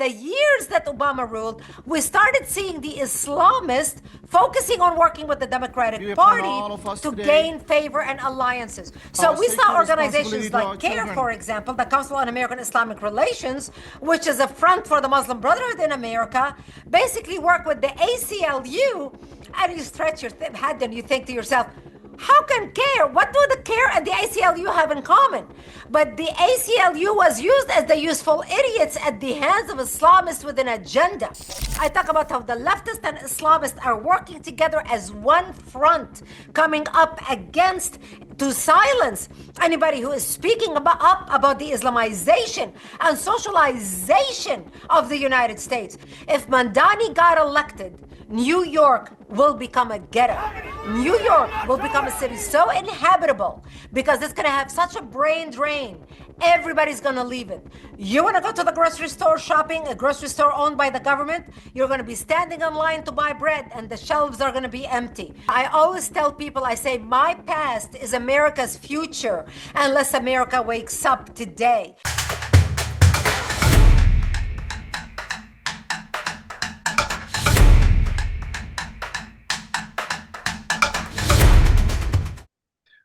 the years that Obama ruled, we started seeing the Islamists focusing on working with the Democratic Party to gain favor and alliances. So we saw organizations like CARE, for example, the Council on American Islamic Relations, which is a front for the Muslim Brotherhood in America, basically work with the ACLU, and you stretch your head and you think to yourself, how can CARE, what do the CARE and the ACLU have in common? But the ACLU was used as the useful idiots at the hands of Islamists with an agenda. I talk about how the leftists and Islamists are working together as one front, coming up against, to silence anybody who is speaking about the Islamization and socialization of the United States. If Mamdani got elected, New York will become a ghetto. New York will become a city so inhabitable because it's going to have such a brain drain. Everybody's going to leave it. You want to go to the grocery store shopping, a grocery store owned by the government? You're going to be standing in line to buy bread and the shelves are going to be empty. I always tell people, I say, my past is America's future unless America wakes up today.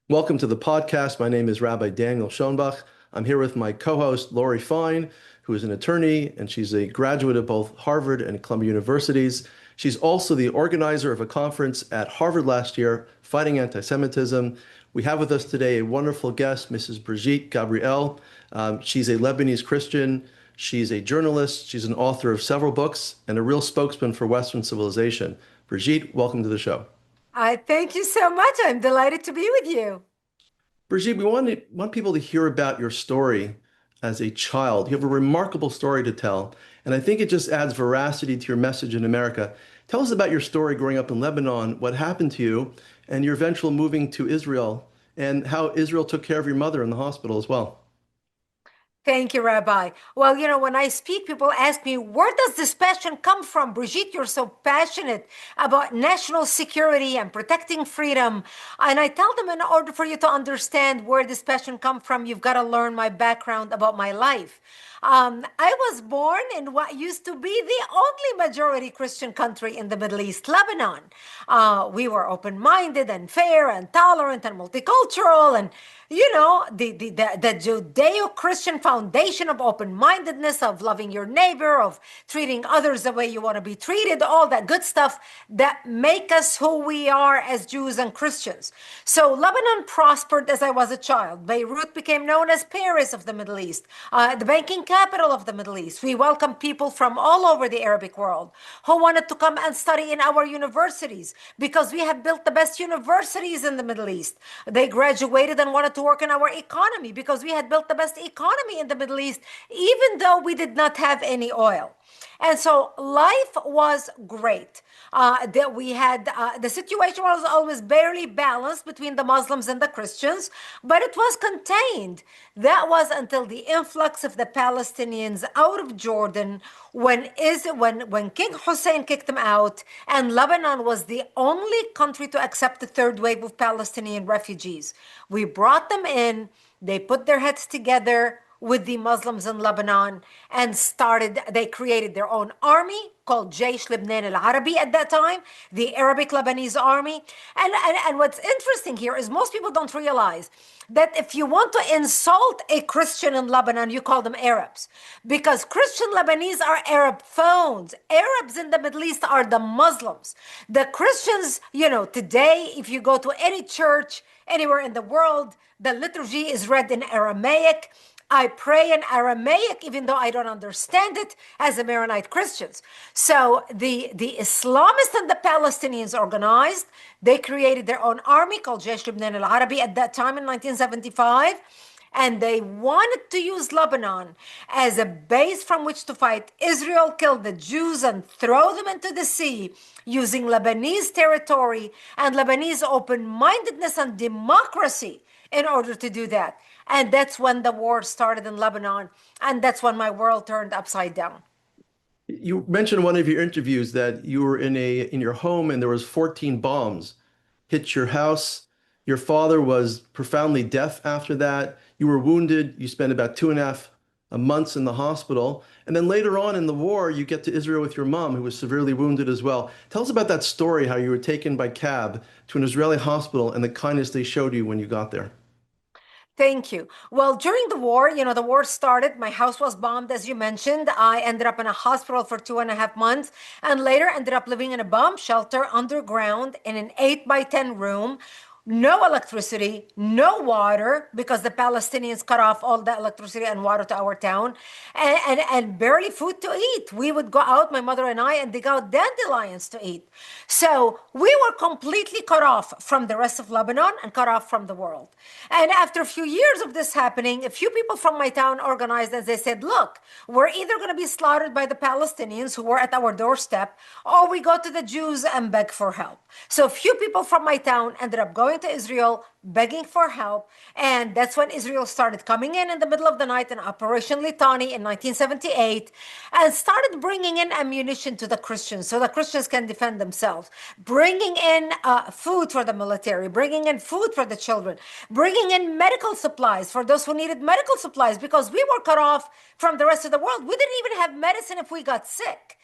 Welcome to the podcast. My name is Rabbi Daniel Schoenbach. I'm here with my co-host, Lori Fine, who is an attorney, and she's a graduate of both Harvard and Columbia Universities. She's also the organizer of a conference at Harvard last year, Fighting Antisemitism. We have with us today a wonderful guest, Mrs. Brigitte Gabriel. She's a Lebanese Christian. She's a journalist. She's an author of several books and a real spokesman for Western civilization. Brigitte, welcome to the show. Thank you so much. I'm delighted to be with you. Brigitte, we want people to hear about your story as a child. You have a remarkable story to tell, and I think it just adds veracity to your message in America. Tell us about your story growing up in Lebanon, what happened to you, and your eventual moving to Israel, and how Israel took care of your mother in the hospital as well. Thank you, Rabbi. Well, when I speak, people ask me, where does this passion come from? Brigitte, you're so passionate about national security and protecting freedom. And I tell them, in order for you to understand where this passion comes from, you've got to learn my background about my life. I was born in what used to be the only majority Christian country in the Middle East, Lebanon. We were open-minded and fair and tolerant and multicultural, and the Judeo-Christian foundation of open-mindedness, of loving your neighbor, of treating others the way you want to be treated, all that good stuff that make us who we are as Jews and Christians. So Lebanon prospered as I was a child. Beirut became known as Paris of the Middle East, the banking capital of the Middle East. We welcomed people from all over the Arabic world who wanted to come and study in our universities because we have built the best universities in the Middle East. They graduated and wanted to work in our economy because we had built the best economy in the Middle East, even though we did not have any oil. And so life was great. That we had the situation was always barely balanced between the Muslims and the Christians, but it was contained. That was until the influx of the Palestinians out of Jordan, when King Hussein kicked them out, and Lebanon was the only country to accept the third wave of Palestinian refugees. We brought them in. They put their heads together with the Muslims in Lebanon and they created their own army called Jaysh Lebanon al-Arabi at that time, the Arabic Lebanese army. And what's interesting here is most people don't realize that if you want to insult a Christian in Lebanon, you call them Arabs, because Christian Lebanese are Arab phones. Arabs in the Middle East are the Muslims. The Christians, today, if you go to any church anywhere in the world, the liturgy is read in Aramaic. I pray in Aramaic, even though I don't understand it, as Maronite Christians. So the Islamists and the Palestinians organized. They created their own army called Jaysh Lebanon al-Arabi at that time in 1975. And they wanted to use Lebanon as a base from which to fight Israel, kill the Jews, and throw them into the sea using Lebanese territory and Lebanese open-mindedness and democracy in order to do that. And that's when the war started in Lebanon. And that's when my world turned upside down. You mentioned in one of your interviews that you were in your home and there was 14 bombs hit your house. Your father was profoundly deaf after that. You were wounded. You spent about 2.5 months in the hospital. And then later on in the war, you get to Israel with your mom, who was severely wounded as well. Tell us about that story, how you were taken by cab to an Israeli hospital and the kindness they showed you when you got there. Thank you. Well, during the war, the war started. My house was bombed, as you mentioned. I ended up in a hospital for 2.5 months and later ended up living in a bomb shelter underground in an 8 by 10 room. No electricity, no water, because the Palestinians cut off all the electricity and water to our town, and barely food to eat. We would go out, my mother and I, and dig out dandelions to eat. So we were completely cut off from the rest of Lebanon and cut off from the world. And after a few years of this happening, a few people from my town organized and they said, look, we're either going to be slaughtered by the Palestinians who were at our doorstep, or we go to the Jews and beg for help. So a few people from my town ended up going to Israel, begging for help. And that's when Israel started coming in the middle of the night in Operation Litani in 1978 and started bringing in ammunition to the Christians so the Christians can defend themselves, bringing in food for the military, bringing in food for the children, bringing in medical supplies for those who needed medical supplies, because we were cut off from the rest of the world. We didn't even have medicine if we got sick.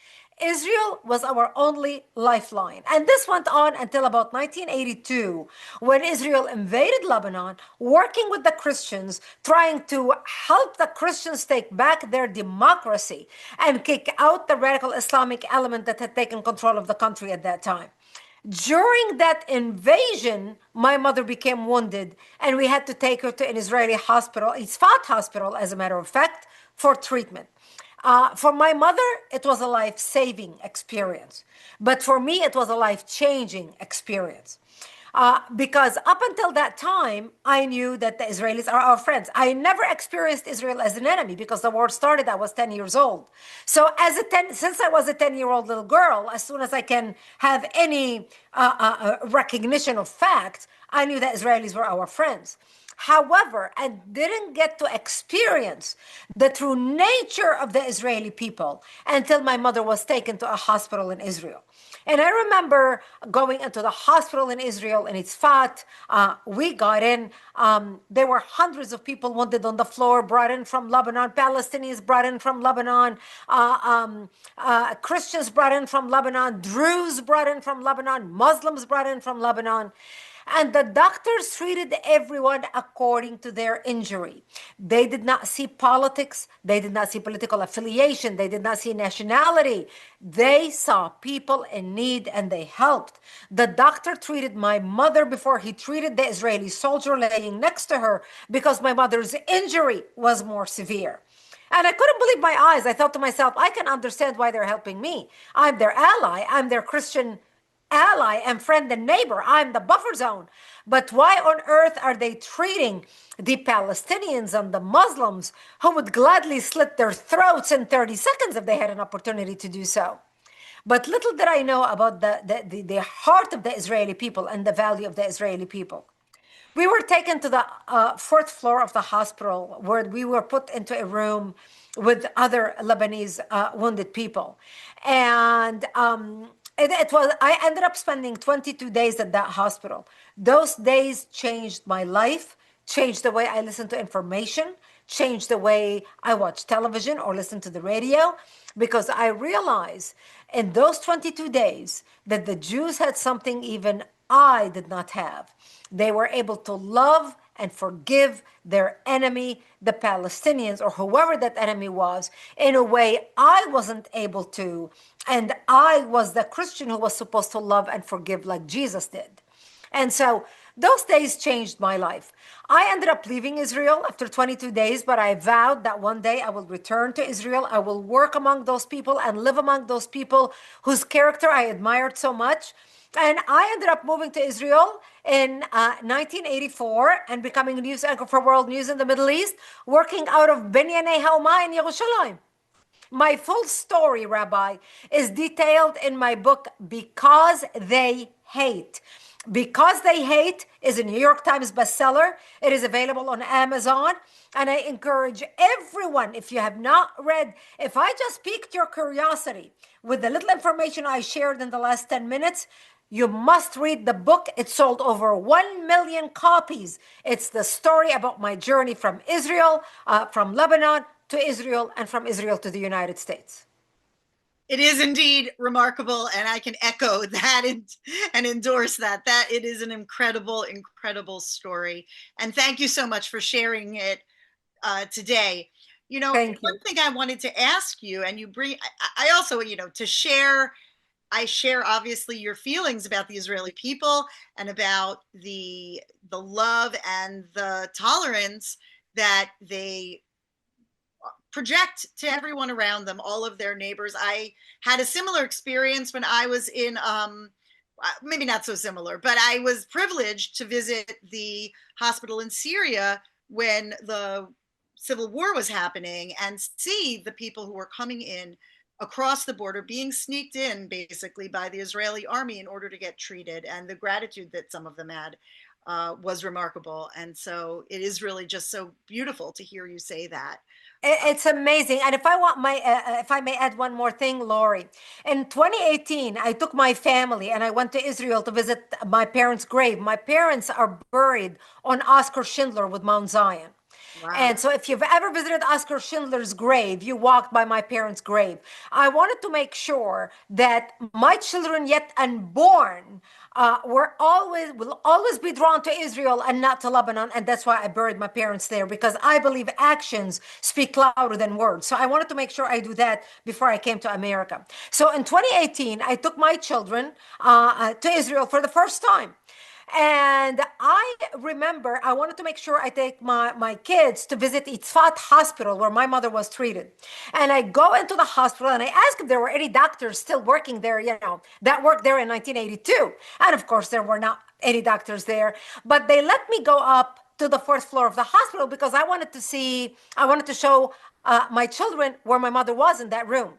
Israel was our only lifeline. And this went on until about 1982, when Israel invaded Lebanon, working with the Christians, trying to help the Christians take back their democracy and kick out the radical Islamic element that had taken control of the country at that time. During that invasion, my mother became wounded, and we had to take her to an Israeli hospital, Itzfat hospital, as a matter of fact, for treatment. For my mother, it was a life-saving experience. But for me, it was a life-changing experience. Because up until that time, I knew that the Israelis are our friends. I never experienced Israel as an enemy because the war started, I was 10 years old. So since I was a 10-year-old little girl, as soon as I can have any recognition of fact, I knew that Israelis were our friends. However, I didn't get to experience the true nature of the Israeli people until my mother was taken to a hospital in Israel. And I remember going into the hospital in Israel, and it's Tzfat. We got in. There were hundreds of people wounded on the floor, brought in from Lebanon, Palestinians brought in from Lebanon, Christians brought in from Lebanon, Druze brought in from Lebanon, Muslims brought in from Lebanon. And the doctors treated everyone according to their injury. They did not see politics. They did not see political affiliation. They did not see nationality. They saw people in need and they helped. The doctor treated my mother before he treated the Israeli soldier laying next to her, because my mother's injury was more severe. And I couldn't believe my eyes. I thought to myself, I can understand why they're helping me. I'm their ally. I'm their Christian ally and friend and neighbor. I'm the buffer zone. But why on earth are they treating the Palestinians and the Muslims, who would gladly slit their throats in 30 seconds if they had an opportunity to do so? But little did I know about the heart of the Israeli people and the value of the Israeli people. We were taken to the fourth floor of the hospital, where we were put into a room with other Lebanese wounded people. And I ended up spending 22 days at that hospital. Those days changed my life, changed the way I listened to information, changed the way I watch television or listen to the radio, because I realized in those 22 days that the Jews had something even I did not have. They were able to love and forgive their enemy, the Palestinians, or whoever that enemy was, in a way I wasn't able to. And I was the Christian who was supposed to love and forgive like Jesus did. And so those days changed my life. I ended up leaving Israel after 22 days, but I vowed that one day I will return to Israel. I will work among those people and live among those people whose character I admired so much. And I ended up moving to Israel in 1984 and becoming a news anchor for World News in the Middle East, working out of Binyanei Hauma in Yerushalayim. My full story, Rabbi, is detailed in my book, Because They Hate. Because They Hate is a New York Times bestseller. It is available on Amazon. And I encourage everyone, if you have not read, if I just piqued your curiosity with the little information I shared in the last 10 minutes, you must read the book. It sold over 1 million copies. It's the story about my journey from Israel, from Lebanon to Israel and from Israel to the United States. It is indeed remarkable, and I can echo that and endorse that. That it is an incredible, incredible story. And thank you so much for sharing it today. You know, Thank one you. thing I wanted to ask you, and you bring, I also, to share, I share obviously your feelings about the Israeli people and about the love and the tolerance that they project to everyone around them, all of their neighbors. I had a similar experience when I was in, maybe not so similar, but I was privileged to visit the hospital in Syria when the civil war was happening and see the people who were coming in across the border, being sneaked in basically by the Israeli army in order to get treated. And the gratitude that some of them had was remarkable. And so it is really just so beautiful to hear you say that. It's amazing. And if I may add one more thing, Lori, in 2018, I took my family and I went to Israel to visit my parents' grave. My parents are buried on Oscar Schindler with Mount Zion. Wow. And so, if you've ever visited Oscar Schindler's grave, you walked by my parents' grave. I wanted to make sure that my children, yet unborn, will always be drawn to Israel and not to Lebanon, and that's why I buried my parents there, because I believe actions speak louder than words. So I wanted to make sure I do that before I came to America. So in 2018, I took my children to Israel for the first time. And I remember I wanted to make sure I take my kids to visit Itzfat Hospital where my mother was treated. And I go into the hospital and I ask if there were any doctors still working there, that worked there in 1982. And of course, there were not any doctors there, but they let me go up to the fourth floor of the hospital because I wanted to show my children where my mother was in that room.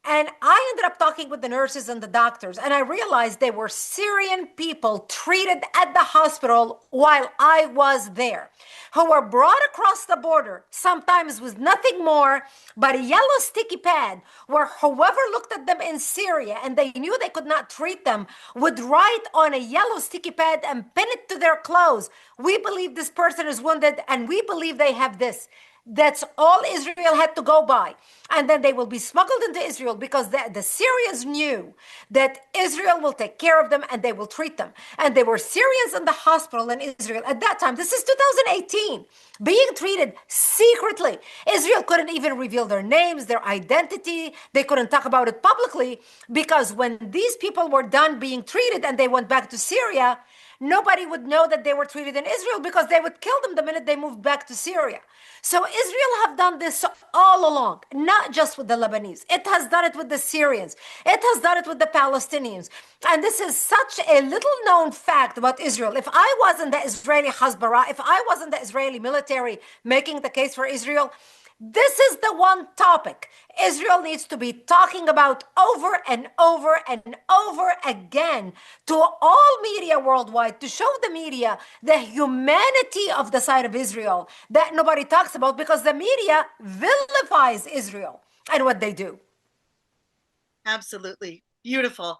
And I ended up talking with the nurses and the doctors, and I realized they were Syrian people treated at the hospital while I was there, who were brought across the border, sometimes with nothing more but a yellow sticky pad, where whoever looked at them in Syria and they knew they could not treat them would write on a yellow sticky pad and pin it to their clothes. We believe this person is wounded, and we believe they have this. That's all Israel had to go by. And then they will be smuggled into Israel because the Syrians knew that Israel will take care of them and they will treat them. And there were Syrians in the hospital in Israel at that time. This is 2018, being treated secretly. Israel couldn't even reveal their names, their identity. They couldn't talk about it publicly because when these people were done being treated and they went back to Syria, nobody would know that they were treated in Israel because they would kill them the minute they moved back to Syria. So Israel have done this all along, not just with the Lebanese. It has done it with the Syrians. It has done it with the Palestinians. And this is such a little known fact about Israel. If I wasn't the Israeli Hasbara, if I wasn't the Israeli military making the case for Israel, this is the one topic Israel needs to be talking about over and over and over again to all media worldwide, to show the media the humanity of the side of Israel that nobody talks about because the media vilifies Israel and what they do. Absolutely. Beautiful.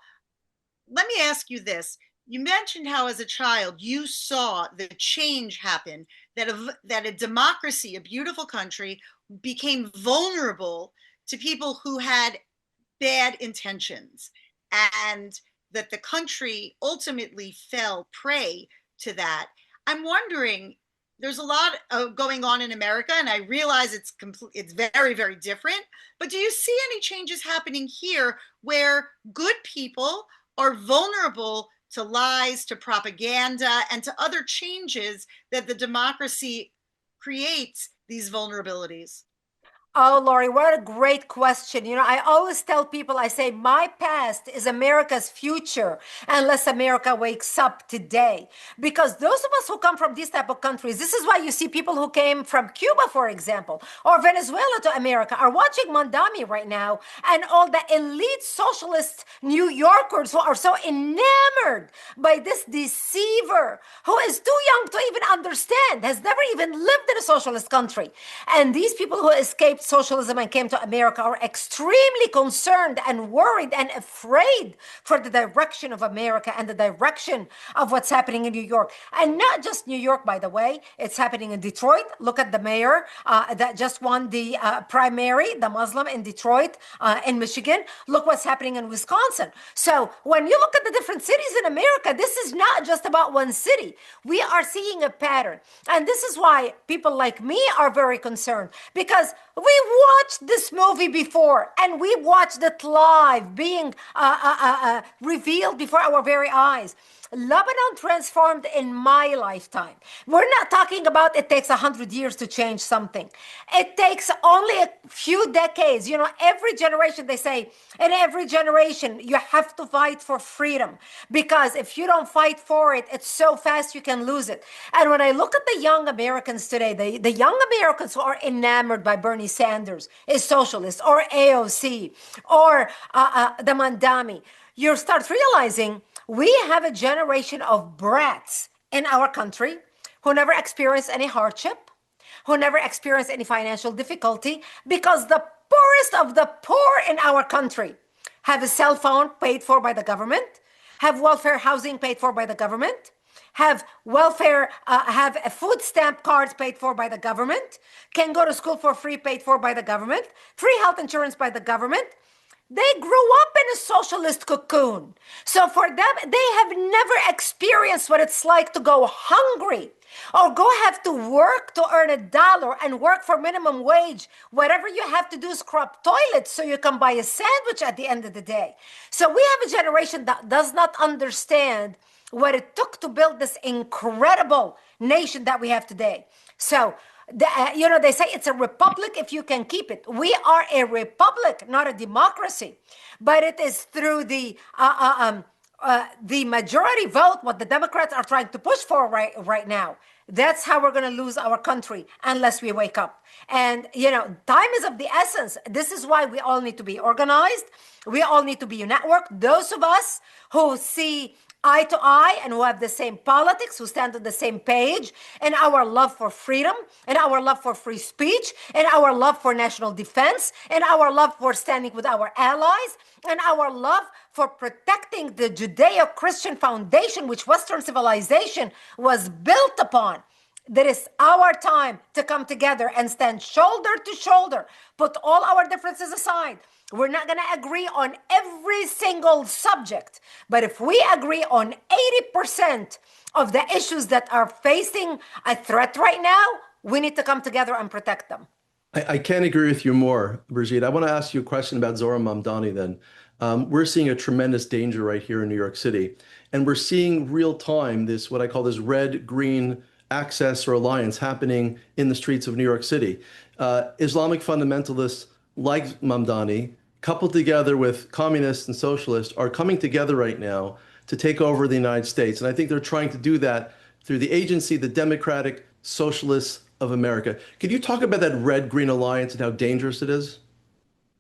Let me ask you this. You mentioned how as a child you saw the change happen, that a democracy, a beautiful country, became vulnerable to people who had bad intentions, and that the country ultimately fell prey to that. I'm wondering, there's a lot going on in America, and I realize it's very, very different, but do you see any changes happening here where good people are vulnerable to lies, to propaganda, and to other changes that the democracy creates these vulnerabilities? Oh, Lori, what a great question. I always tell people, I say, my past is America's future unless America wakes up today. Because those of us who come from these type of countries, this is why you see people who came from Cuba, for example, or Venezuela to America are watching Mamdani right now, and all the elite socialist New Yorkers who are so enamored by this deceiver who is too young to even understand, has never even lived in a socialist country. And these people who escaped escaped socialism and came to America are extremely concerned and worried and afraid for the direction of America and the direction of what's happening in New York. And not just New York, by the way, it's happening in Detroit. Look at the mayor that just won the primary, the Muslim in Detroit, in Michigan. Look what's happening in Wisconsin. So when you look at the different cities in America, this is not just about one city. We are seeing a pattern. And this is why people like me are very concerned, because we watched this movie before and we watched it live being revealed before our very eyes. Lebanon transformed in my lifetime. We're not talking about it takes 100 years to change something. It takes only a few decades. You know, every generation, they say, in every generation, you have to fight for freedom, because if you don't fight for it, it's so fast you can lose it. And when I look at the young Americans today, the young Americans who are enamored by Bernie Sanders, is socialist, or AOC, or the Mamdani, you start realizing we have a generation of brats in our country who never experienced any hardship, who never experienced any financial difficulty, because the poorest of the poor in our country have a cell phone paid for by the government, have welfare housing paid for by the government, have welfare, have a food stamp cards paid for by the government, can go to school for free paid for by the government, free health insurance by the government. They grew up in a socialist cocoon. So for them, they have never experienced what it's like to go hungry or go have to work to earn $1 and work for minimum wage. Whatever you have to do is scrub toilets so you can buy a sandwich at the end of the day. So we have a generation that does not understand what it took to build this incredible nation that we have today. So they say it's a republic if you can keep it. We are a republic, not a democracy. But it is through the majority vote, what the Democrats are trying to push for right now. That's how we're going to lose our country unless we wake up. And, time is of the essence. This is why we all need to be organized. We all need to be networked. Those of us who see eye to eye and who have the same politics, who stand on the same page, and our love for freedom, and our love for free speech, and our love for national defense, and our love for standing with our allies, and our love for protecting the Judeo-Christian foundation which Western civilization was built upon. That is our time to come together and stand shoulder to shoulder, put all our differences aside. We're not going to agree on every single subject, but if we agree on 80% of the issues that are facing a threat right now, we need to come together and protect them. I can't agree with you more, Brigitte. I want to ask you a question about Zohran Mamdani then. We're seeing a tremendous danger right here in New York City, and we're seeing real time this, what I call this red-green access or alliance happening in the streets of New York City. Islamic fundamentalists like Mamdani, coupled together with communists and socialists, are coming together right now to take over the United States. And I think they're trying to do that through the agency, the Democratic Socialists of America. Could you talk about that red-green alliance and how dangerous it is?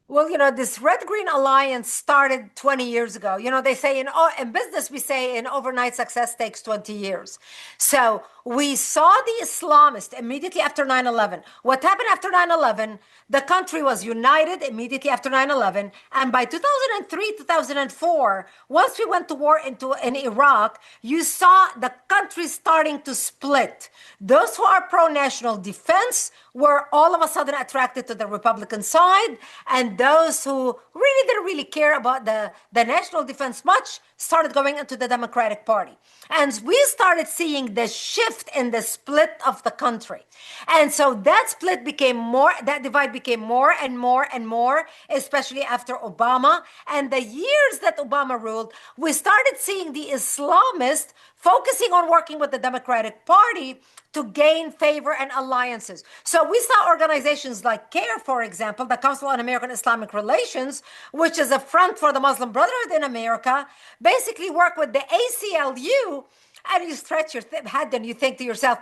Well, this red-green alliance started 20 years ago. They say in business, we say an overnight success takes 20 years. So we saw the Islamists immediately after 9/11. What happened after 9/11? The country was united immediately after 9/11. And by 2003, 2004, once we went to war in Iraq, you saw the country starting to split. Those who are pro-national defense were all of a sudden attracted to the Republican side, and those who really didn't really care about the national defense much started going into the Democratic Party. And we started seeing the shift in the split of the country. And so that divide became more and more and more, especially after Obama. And the years that Obama ruled, we started seeing the Islamists focusing on working with the Democratic Party to gain favor and alliances. So we saw organizations like CARE, for example, the Council on American Islamic Relations, which is a front for the Muslim Brotherhood in America, basically work with the ACLU, and you stretch your head and you think to yourself,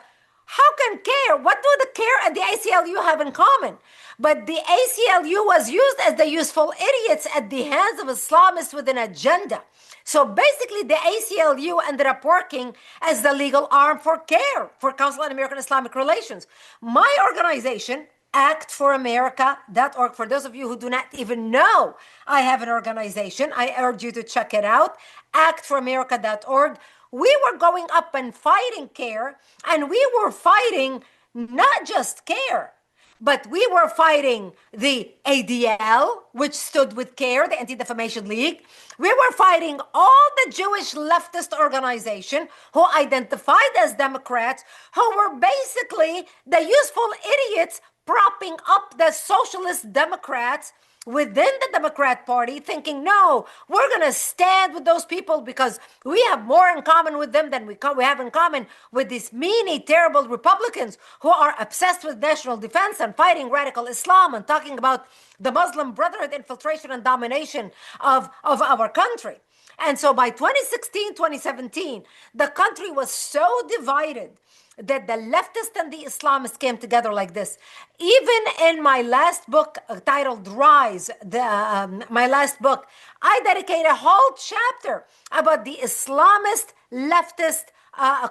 how can CARE, what do the CARE and the ACLU have in common? But the ACLU was used as the useful idiots at the hands of Islamists with an agenda. So basically, the ACLU ended up working as the legal arm for CARE, for Council on American Islamic Relations. My organization actforamerica.org. For those of you who do not even know I have an organization, I urge you to check it out, actforamerica.org. We were going up and fighting CARE, and we were fighting not just CARE, but we were fighting the ADL, which stood with CARE, the Anti-Defamation League. We were fighting all the Jewish leftist organization who identified as Democrats, who were basically the useful idiots propping up the socialist Democrats within the Democrat Party, thinking, no, we're going to stand with those people because we have more in common with them than we have in common with these meany, terrible Republicans who are obsessed with national defense and fighting radical Islam and talking about the Muslim Brotherhood infiltration and domination of our country. And so by 2016, 2017, the country was so divided that the leftists and the Islamists came together like this. Even in my last book titled Rise, my last book, I dedicate a whole chapter about the Islamist leftist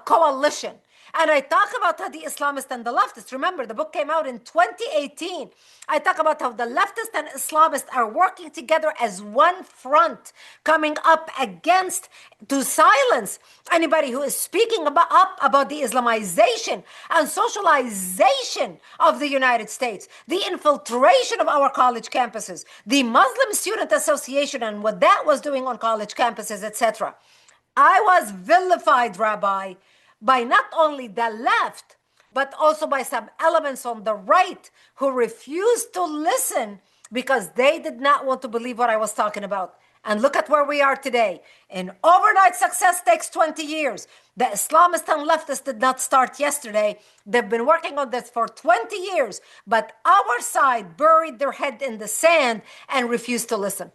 coalition. And I talk about how the Islamists and the leftists, remember, the book came out in 2018. I talk about how the leftists and Islamists are working together as one front, coming up against, to silence anybody who is speaking about the Islamization and socialization of the United States, the infiltration of our college campuses, the Muslim Student Association and what that was doing on college campuses, etc. I was vilified, Rabbi, by not only the left, but also by some elements on the right who refused to listen because they did not want to believe what I was talking about. And look at where we are today. An overnight success takes 20 years. The Islamists and leftists did not start yesterday. They've been working on this for 20 years, but our side buried their head in the sand and refused to listen.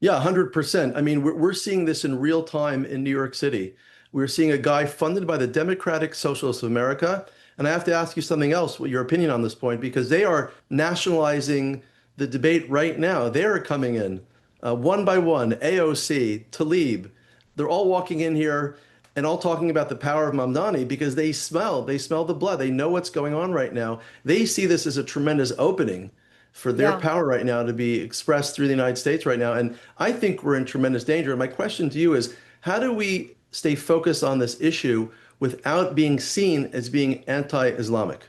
Yeah, 100%. I mean, we're seeing this in real time in New York City. We're seeing a guy funded by the Democratic Socialists of America. And I have to ask you something else, what your opinion on this point, because they are nationalizing the debate right now. They are coming in one by one, AOC, Tlaib. They're all walking in here and all talking about the power of Mamdani because they smell the blood. They know what's going on right now. They see this as a tremendous opening for their power right now to be expressed through the United States right now. And I think we're in tremendous danger. And my question to you is, how do we stay focused on this issue without being seen as being anti-Islamic?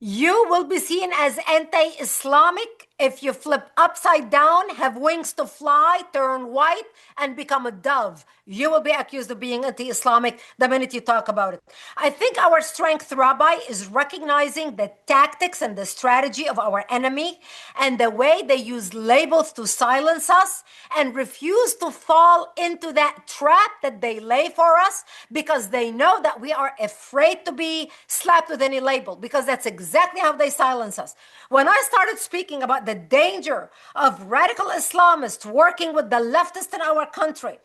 You will be seen as anti-Islamic if you flip upside down, have wings to fly, turn white, and become a dove. You will be accused of being anti-Islamic the minute you talk about it. I think our strength, Rabbi, is recognizing the tactics and the strategy of our enemy and the way they use labels to silence us and refuse to fall into that trap that they lay for us because they know that we are afraid to be slapped with any label, because that's exactly how they silence us. When I started speaking about the danger of radical Islamists working with the leftists in our country,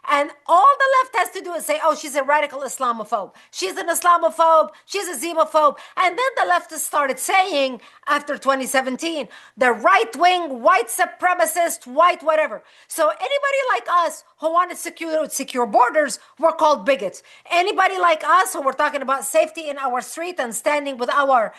and all the left has to do is say, oh, she's a radical Islamophobe. She's an Islamophobe. She's a xenophobe. And then the leftists started saying, after 2017, the right-wing, white supremacist, white whatever. So anybody like us who wanted secure borders were called bigots. Anybody like us who were talking about safety in our street and standing with our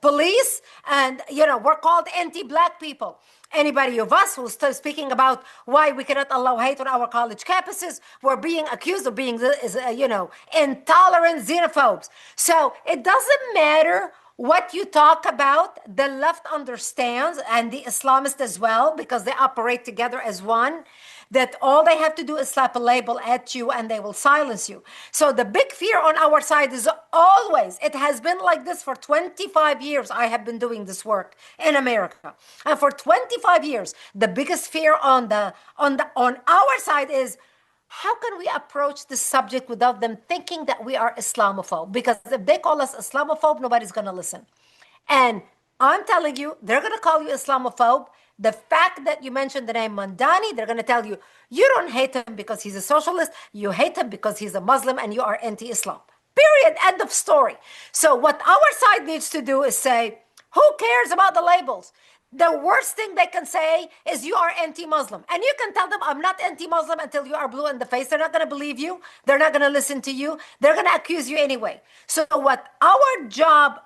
police, and, we're called anti-black people. Anybody of us who's still speaking about why we cannot allow hate on our college campuses, we're being accused of being, intolerant xenophobes. So it doesn't matter what you talk about. The left understands, and the Islamists as well, because they operate together as one, that all they have to do is slap a label at you and they will silence you. So the big fear on our side is always, it has been like this for 25 years. I have been doing this work in America. And for 25 years, the biggest fear on our side is, how can we approach this subject without them thinking that we are Islamophobe? Because if they call us Islamophobe, nobody's going to listen. And I'm telling you, they're going to call you Islamophobe. The fact that you mentioned the name Mamdani, they're going to tell you, you don't hate him because he's a socialist. You hate him because he's a Muslim and you are anti-Islam. Period. End of story. So what our side needs to do is say, who cares about the labels? The worst thing they can say is you are anti-Muslim. And you can tell them, I'm not anti-Muslim until you are blue in the face. They're not going to believe you. They're not going to listen to you. They're going to accuse you anyway. So what our job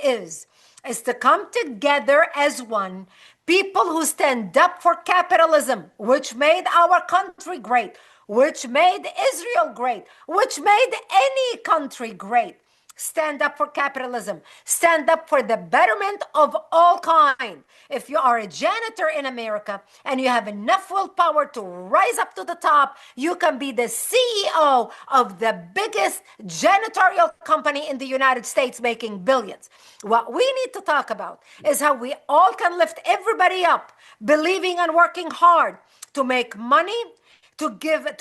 is to come together as one, people who stand up for capitalism, which made our country great, which made Israel great, which made any country great. Stand up for capitalism. Stand up for the betterment of all kind. If you are a janitor in America and you have enough willpower to rise up to the top, you can be the CEO of the biggest janitorial company in the United States, making billions. What we need to talk about is how we all can lift everybody up, believing and working hard to make money, to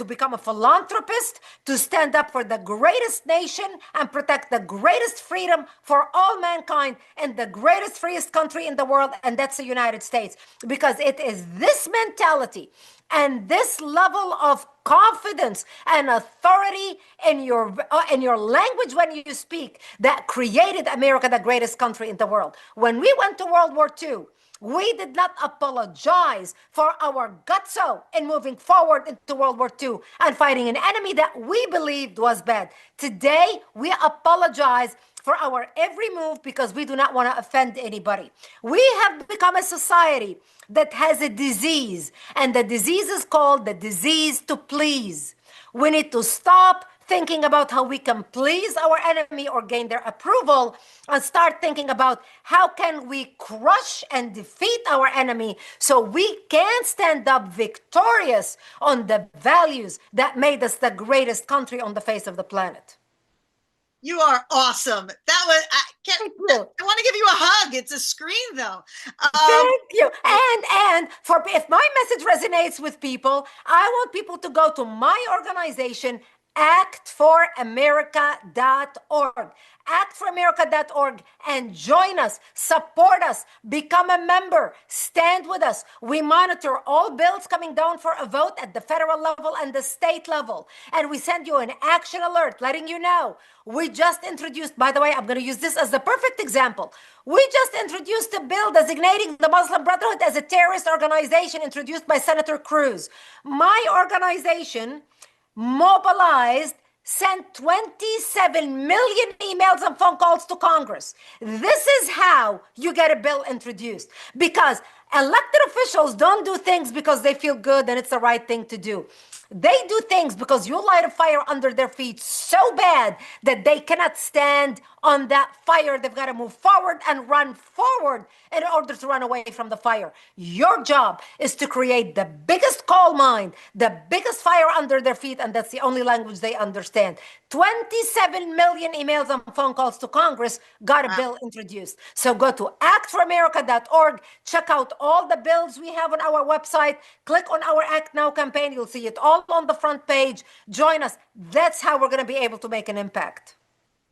become a philanthropist, to stand up for the greatest nation and protect the greatest freedom for all mankind in the greatest, freest country in the world, and that's the United States. Because it is this mentality and this level of confidence and authority in your language when you speak that created America the greatest country in the world. When we went to World War II, we did not apologize for our gutso in moving forward into World War II and fighting an enemy that we believed was bad. Today, we apologize for our every move because we do not want to offend anybody. We have become a society that has a disease, and the disease is called the disease to please. We need to stop thinking about how we can please our enemy or gain their approval and start thinking about how can we crush and defeat our enemy so we can stand up victorious on the values that made us the greatest country on the face of the planet. You are awesome. That was, I want to give you a hug. It's a screen though. Thank you. And if my message resonates with people, I want people to go to my organization, actforamerica.org. Actforamerica.org and join us, support us, become a member, stand with us. We monitor all bills coming down for a vote at the federal level and the state level. And we send you an action alert letting you know. We just introduced, by the way, I'm going to use this as the perfect example. We just introduced a bill designating the Muslim Brotherhood as a terrorist organization introduced by Senator Cruz. My organization mobilized, sent 27 million emails and phone calls to Congress. This is how you get a bill introduced. Because elected officials don't do things because they feel good and it's the right thing to do. They do things because you light a fire under their feet so bad that they cannot stand on that fire. They've got to move forward and run forward in order to run away from the fire. Your job is to create the biggest coal mine, the biggest fire under their feet, and that's the only language they understand. 27 million emails and phone calls to Congress got a bill introduced. So go to actforamerica.org, check out all the bills we have on our website, click on our Act Now campaign, you'll see it all on the front page. Join us. That's how we're going to be able to make an impact.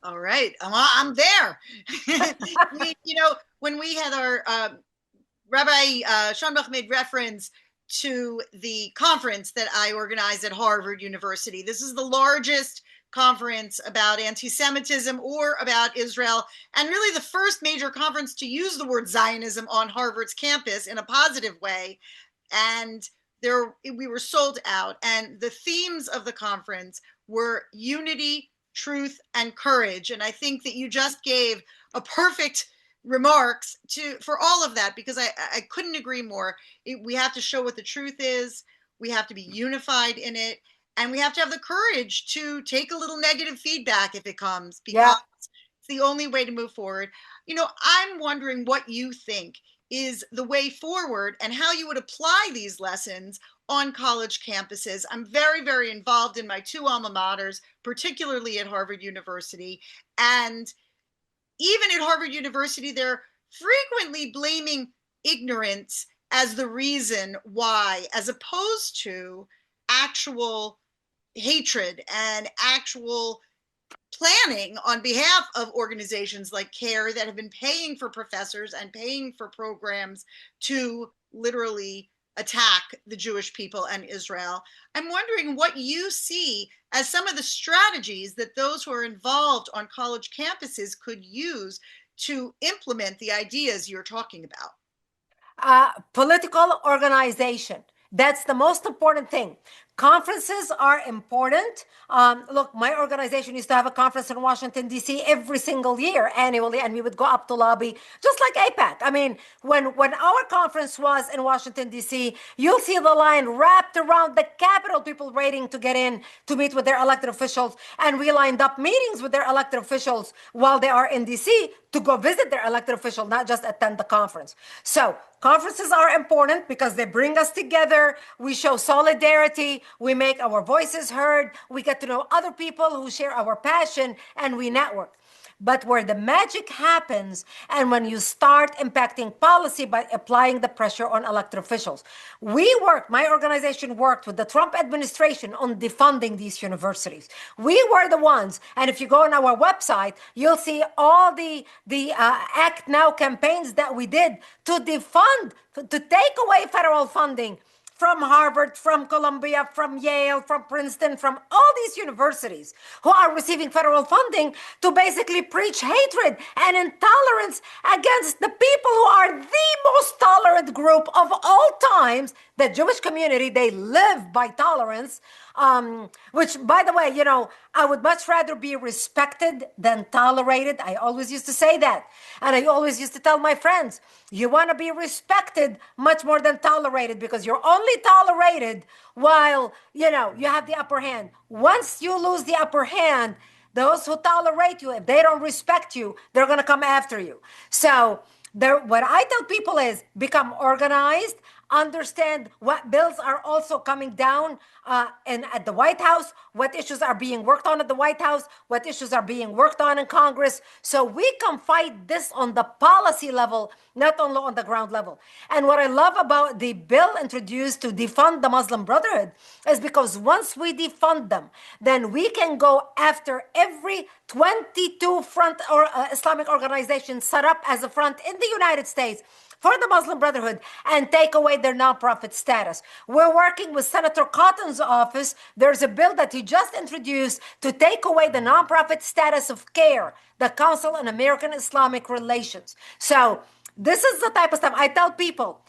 All right. I'm there. When we had our Rabbi Schoenbach made reference to the conference that I organized at Harvard University. This is the largest conference about anti-Semitism or about Israel, and really the first major conference to use the word Zionism on Harvard's campus in a positive way. And we were sold out, and the themes of the conference were unity, truth, and courage. And I think that you just gave a perfect remarks for all of that, because I couldn't agree more. We have to show what the truth is. We have to be unified in it. And we have to have the courage to take a little negative feedback if it comes, because it's the only way to move forward. I'm wondering what you think is the way forward and how you would apply these lessons on college campuses. I'm very, very involved in my two alma maters, particularly at Harvard University. And even at Harvard University, they're frequently blaming ignorance as the reason why, as opposed to actual hatred and actual planning on behalf of organizations like CARE that have been paying for professors and paying for programs to literally attack the Jewish people and Israel. I'm wondering what you see as some of the strategies that those who are involved on college campuses could use to implement the ideas you're talking about. Political organization. That's the most important thing. Conferences are important. Look, my organization used to have a conference in Washington, D.C. every single year annually, and we would go up to lobby, just like AIPAC. I mean, when our conference was in Washington, D.C., you'll see the line wrapped around the Capitol, people waiting to get in to meet with their elected officials. And we lined up meetings with their elected officials while they are in D.C. to go visit their elected official, not just attend the conference. So conferences are important because they bring us together. We show solidarity. We make our voices heard. We get to know other people who share our passion, and we network. But where the magic happens, and when you start impacting policy by applying the pressure on elected officials. My organization worked with the Trump administration on defunding these universities. We were the ones, and if you go on our website, you'll see all the Act Now campaigns that we did to defund, to take away federal funding from Harvard, from Columbia, from Yale, from Princeton, from all these universities who are receiving federal funding to basically preach hatred and intolerance against the people who are the most tolerant group of all times. The Jewish community, they live by tolerance, which, by the way, I would much rather be respected than tolerated. I always used to say that. And I always used to tell my friends, you want to be respected much more than tolerated, because you're only tolerated while, you have the upper hand. Once you lose the upper hand, those who tolerate you, if they don't respect you, they're going to come after you. So what I tell people is become organized, understand what bills are also coming down and at the White House, what issues are being worked on at the White House, what issues are being worked on in Congress. So we can fight this on the policy level, not only on the ground level. And what I love about the bill introduced to defund the Muslim Brotherhood is because once we defund them, then we can go after every 22 front or Islamic organization set up as a front in the United States for the Muslim Brotherhood and take away their nonprofit status. We're working with Senator Cotton's office. There's a bill that he just introduced to take away the nonprofit status of CARE, the Council on American Islamic Relations. So this is the type of stuff I tell people.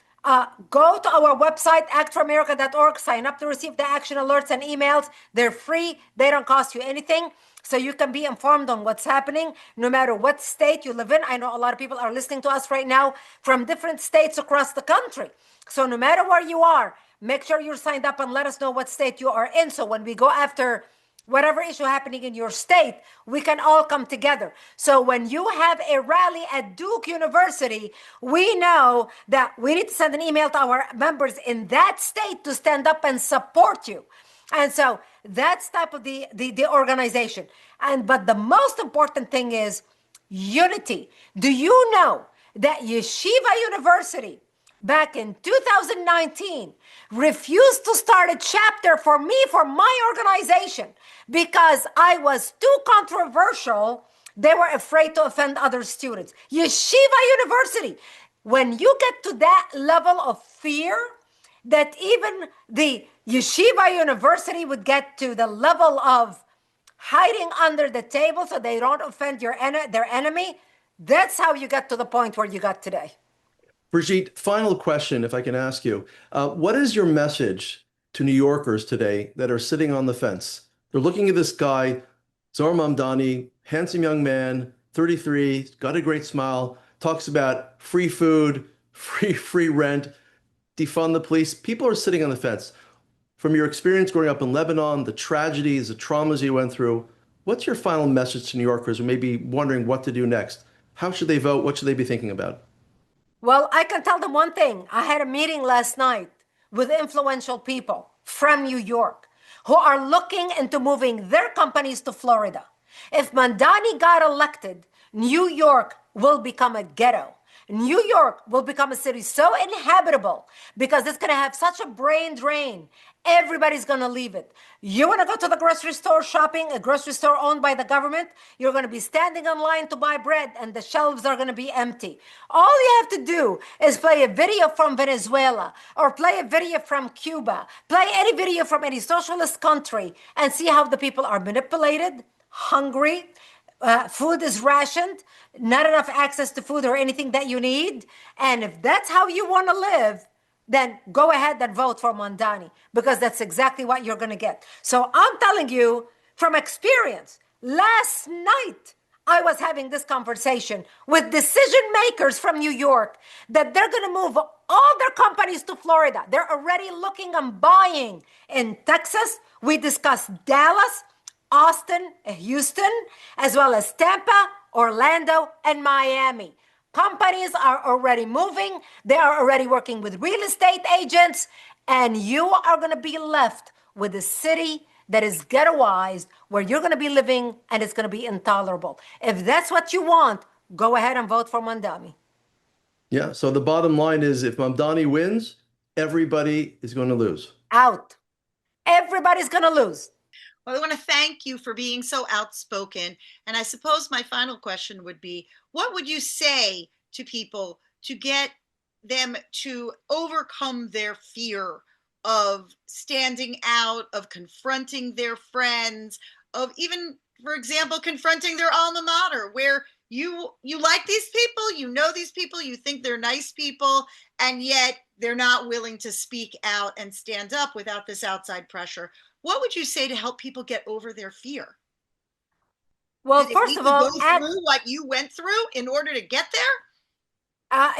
Go to our website, actforamerica.org, sign up to receive the action alerts and emails. They're free. They don't cost you anything. So you can be informed on what's happening no matter what state you live in. I know a lot of people are listening to us right now from different states across the country. So no matter where you are, make sure you're signed up and let us know what state you are in. So when we go after whatever issue happening in your state, we can all come together. So when you have a rally at Duke University, we know that we need to send an email to our members in that state to stand up and support you. And so that's type of the organization. But the most important thing is unity. Do you know that Yeshiva University back in 2019 refused to start a chapter for me, for my organization, because I was too controversial? They were afraid to offend other students. Yeshiva University, when you get to that level of fear, that even the Yeshiva University would get to the level of hiding under the table so they don't offend their enemy, that's how you get to the point where you got today. Brigitte, final question, if I can ask you. What is your message to New Yorkers today that are sitting on the fence? They're looking at this guy, Zohran Mamdani, handsome young man, 33, got a great smile, talks about free food, free rent, defund the police. People are sitting on the fence. From your experience growing up in Lebanon, the tragedies, the traumas you went through, what's your final message to New Yorkers who may be wondering what to do next? How should they vote? What should they be thinking about? Well, I can tell them one thing. I had a meeting last night with influential people from New York who are looking into moving their companies to Florida. If Mamdani got elected, New York will become a ghetto. New York will become a city so inhabitable because it's going to have such a brain drain. Everybody's going to leave it. You want to go to the grocery store shopping, a grocery store owned by the government, you're going to be standing in line to buy bread and the shelves are going to be empty. All you have to do is play a video from Venezuela or play a video from Cuba, play any video from any socialist country and see how the people are manipulated, hungry, food is rationed, not enough access to food or anything that you need. And if that's how you want to live, then go ahead and vote for Mamdani, because that's exactly what you're going to get. So I'm telling you from experience, last night I was having this conversation with decision makers from New York that they're going to move all their companies to Florida. They're already looking and buying in Texas. We discussed Dallas, Austin, Houston, as well as Tampa, Orlando, and Miami. Companies are already moving. They are already working with real estate agents, and you are going to be left with a city that is ghettoized, where you're going to be living and it's going to be intolerable. If that's what you want, go ahead and vote for Mamdani. Yeah. So the bottom line is, if Mamdani wins, everybody is going to lose. Out. Everybody's going to lose. Well, I want to thank you for being so outspoken. And I suppose my final question would be, what would you say to people to get them to overcome their fear of standing out, of confronting their friends, of even, for example, confronting their alma mater, where you like these people, you know these people, you think they're nice people, and yet they're not willing to speak out and stand up without this outside pressure? What would you say to help people get over their fear? Well, first of all, go through what you went through in order to get there?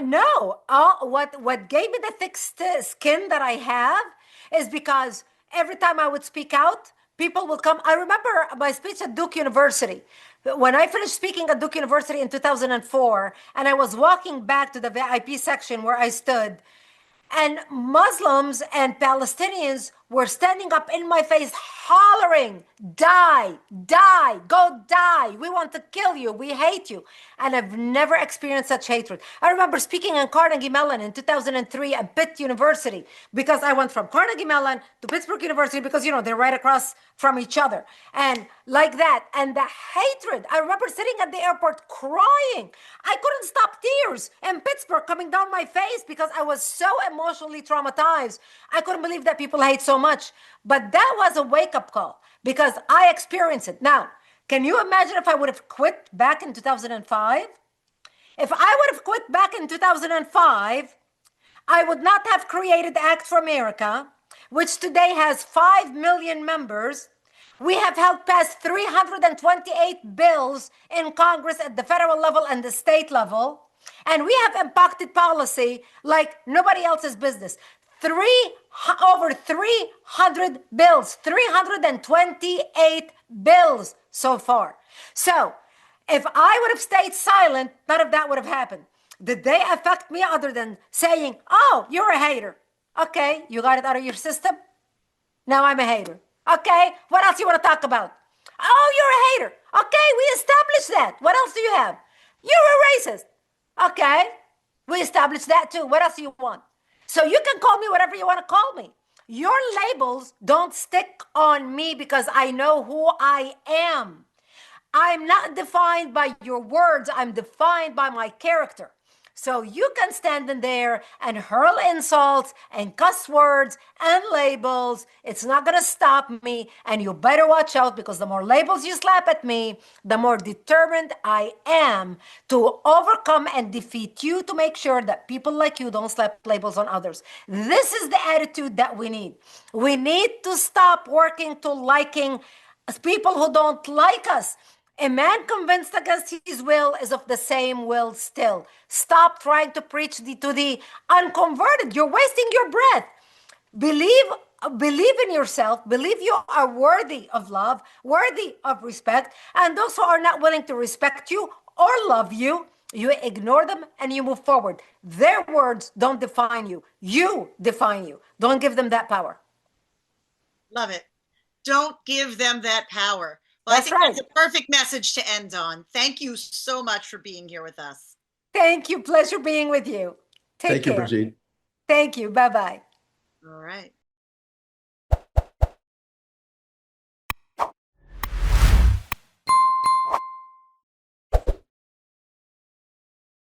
No. What gave me the thick skin that I have is because every time I would speak out, people would come. I remember my speech at Duke University. When I finished speaking at Duke University in 2004, and I was walking back to the VIP section where I stood, and Muslims and Palestinians were standing up in my face, hollering, die, die, go die. We want to kill you. We hate you. And I've never experienced such hatred. I remember speaking in Carnegie Mellon in 2003 at Pitt University, because I went from Carnegie Mellon to Pittsburgh University, because, you know, they're right across from each other. And like that. And the hatred, I remember sitting at the airport crying. I couldn't stop tears in Pittsburgh coming down my face because I was so emotionally traumatized. I couldn't believe that people hate so much. But that was a wake-up call because I experienced it. Now, can you imagine if I would have quit back in 2005? If I would have quit back in 2005, I would not have created Act for America, which today has 5 million members. We have helped pass 328 bills in Congress at the federal level and the state level. And we have impacted policy like nobody else's business. Over 300 bills, 328 bills so far. So if I would have stayed silent, none of that would have happened. Did they affect me other than saying, oh, you're a hater? Okay, you got it out of your system? Now I'm a hater. Okay, what else you want to talk about? Oh, you're a hater. Okay, we established that. What else do you have? You're a racist. Okay, we established that too. What else do you want? So you can call me whatever you want to call me. Your labels don't stick on me because I know who I am. I'm not defined by your words. I'm defined by my character. So you can stand in there and hurl insults and cuss words and labels. It's not going to stop me. And you better watch out, because the more labels you slap at me, the more determined I am to overcome and defeat you, to make sure that people like you don't slap labels on others. This is the attitude that we need. We need to stop working to liking people who don't like us. A man convinced against his will is of the same will still. Stop trying to preach to the unconverted. You're wasting your breath. Believe in yourself. Believe you are worthy of love, worthy of respect. And those who are not willing to respect you or love you, you ignore them and you move forward. Their words don't define you. You define you. Don't give them that power. Love it. Don't give them that power. Well, That's I think right. that's a perfect message to end on. Thank you so much for being here with us. Thank you. Pleasure being with you. Take care. Thank you, Brigitte. Thank you. Bye-bye. All right.